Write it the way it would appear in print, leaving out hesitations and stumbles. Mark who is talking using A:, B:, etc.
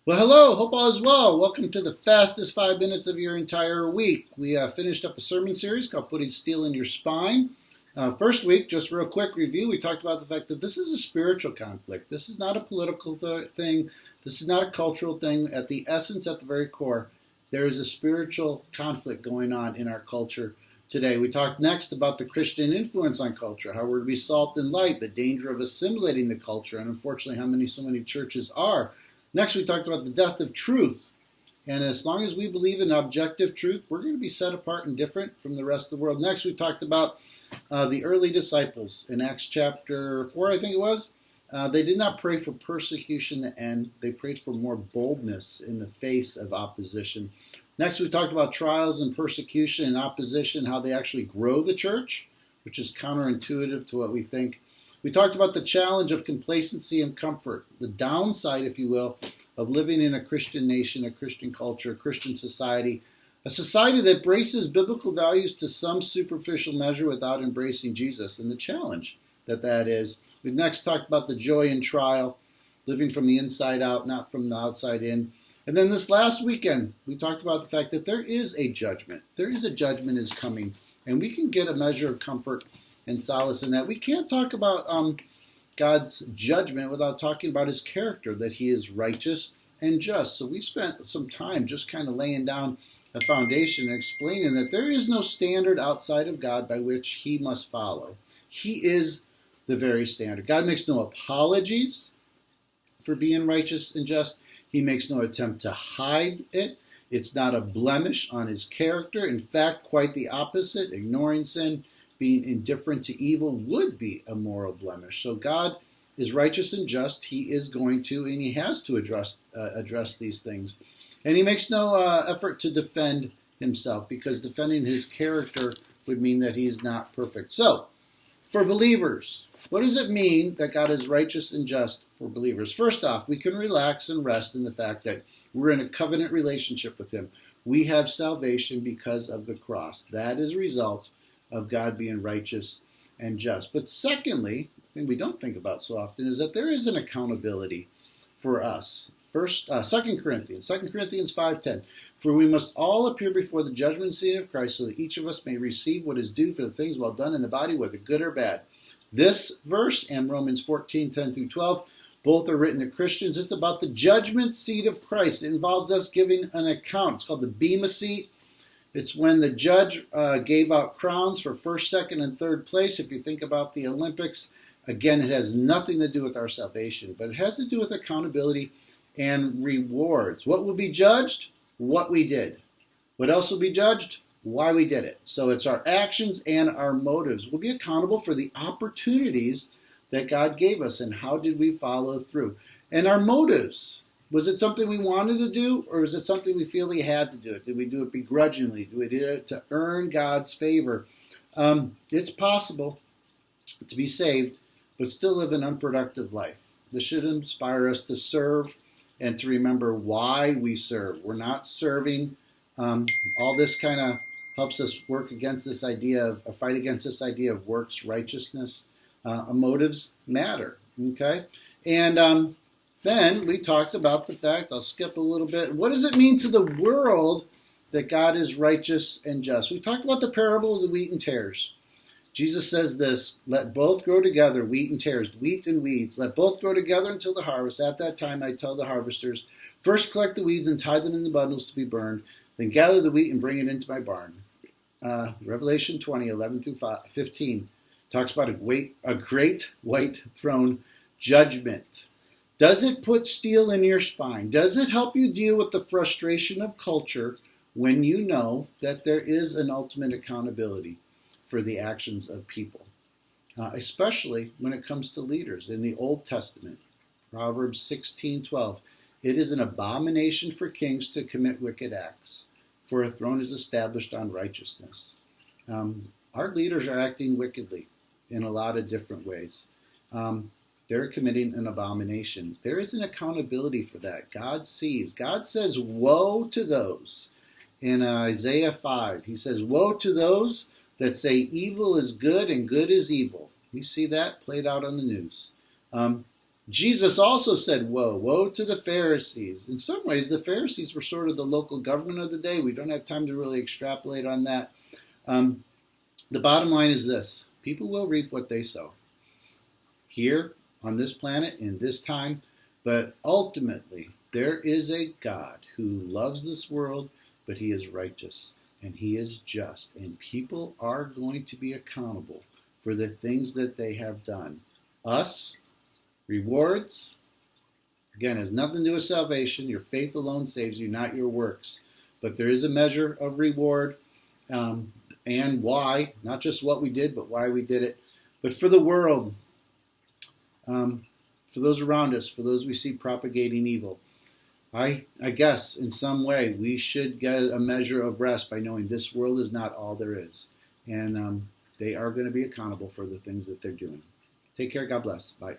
A: Well, hello. Hope all is well. Welcome to the fastest 5 minutes of your entire week. We finished up a sermon series called Putting Steel in Your Spine. First week, just real quick review, we talked about the fact that this is a spiritual conflict. This is not a political thing. This is not a cultural thing. At the essence, at the very core, there is a spiritual conflict going on in our culture today. We talked next about the Christian influence on culture, how we're to be salt and light, the danger of assimilating the culture, and unfortunately how so many churches are. Next, we talked about the death of truth. And as long as we believe in objective truth, we're going to be set apart and different from the rest of the world. Next, we talked about the early disciples in Acts chapter 4, I think it was. They did not pray for persecution to end. They prayed for more boldness in the face of opposition. Next, we talked about trials and persecution and opposition, how they actually grow the church, which is counterintuitive to what we think. We talked about the challenge of complacency and comfort, the downside, if you will, of living in a Christian nation, a Christian culture, a Christian society, a society that braces biblical values to some superficial measure without embracing Jesus, and the challenge that is. We next talked about the joy in trial, living from the inside out, not from the outside in. And then this last weekend, we talked about the fact that there is a judgment. There is a judgment is coming, and we can get a measure of comfort and solace in that. We can't talk about God's judgment without talking about his character, that he is righteous and just. So we spent some time just kind of laying down a foundation and explaining that there is no standard outside of God by which he must follow. He is the very standard. God makes no apologies for being righteous and just. He makes no attempt to hide it. It's not a blemish on his character. In fact, quite the opposite. Ignoring sin, being indifferent to evil would be a moral blemish. So God is righteous and just. He is going to, and he has to address these things. And he makes no effort to defend himself, because defending his character would mean that he is not perfect. So, for believers, what does it mean that God is righteous and just for believers? First off, we can relax and rest in the fact that we're in a covenant relationship with him. We have salvation because of the cross. That is a result of God being righteous and just. But secondly, the thing we don't think about so often is that there is an accountability for us. 2 Corinthians 5:10. For we must all appear before the judgment seat of Christ, so that each of us may receive what is due for the things well done in the body, whether good or bad. This verse and Romans 14:10 through 12, both are written to Christians. It's about the judgment seat of Christ. It involves us giving an account. It's called the Bema seat. It's when the judge gave out crowns for first, second, and third place. If you think about the Olympics, again, it has nothing to do with our salvation, but it has to do with accountability and rewards. What will be judged? What we did. What else will be judged? Why we did it. So it's our actions and our motives. We'll be accountable for the opportunities that God gave us and how did we follow through. And our motives. Was it something we wanted to do, or was it something we feel we had to do it? Did we do it begrudgingly? Did we do it to earn God's favor? It's possible to be saved, but still live an unproductive life. This should inspire us to serve and to remember why we serve. We're not serving. All this kind of helps us work against this idea of a fight against this idea of works righteousness. Motives matter. Okay, and then we talked about the fact, I'll skip a little bit, what does it mean to the world that God is righteous and just? We talked about the parable of the wheat and tares. Jesus says this, let both grow together, wheat and tares, wheat and weeds. Let both grow together until the harvest. At that time I tell the harvesters, first collect the weeds and tie them in the bundles to be burned, then gather the wheat and bring it into my barn. Revelation 20:11 through 15 talks about a great white throne judgment. Does it put steel in your spine? Does it help you deal with the frustration of culture when you know that there is an ultimate accountability for the actions of people? Especially when it comes to leaders. In the Old Testament, Proverbs 16:12, it is an abomination for kings to commit wicked acts, for a throne is established on righteousness. Our leaders are acting wickedly in a lot of different ways. They're committing an abomination. There is an accountability for that. God sees. God says, woe to those. In Isaiah 5, he says, woe to those that say evil is good and good is evil. You see that played out on the news. Jesus also said, woe, woe to the Pharisees. In some ways, the Pharisees were sort of the local government of the day. We don't have time to really extrapolate on that. The bottom line is this: people will reap what they sow here on this planet in this time, but ultimately there is a God who loves this world, but he is righteous and he is just, and people are going to be accountable for the things that they have done. Us, rewards, again, has nothing to do with salvation. Your faith alone saves you, not your works. But there is a measure of reward, and why, not just what we did, but why we did it. But for the world, for those around us, for those we see propagating evil, I guess in some way we should get a measure of rest by knowing this world is not all there is. And they are going to be accountable for the things that they're doing. Take care. God bless. Bye.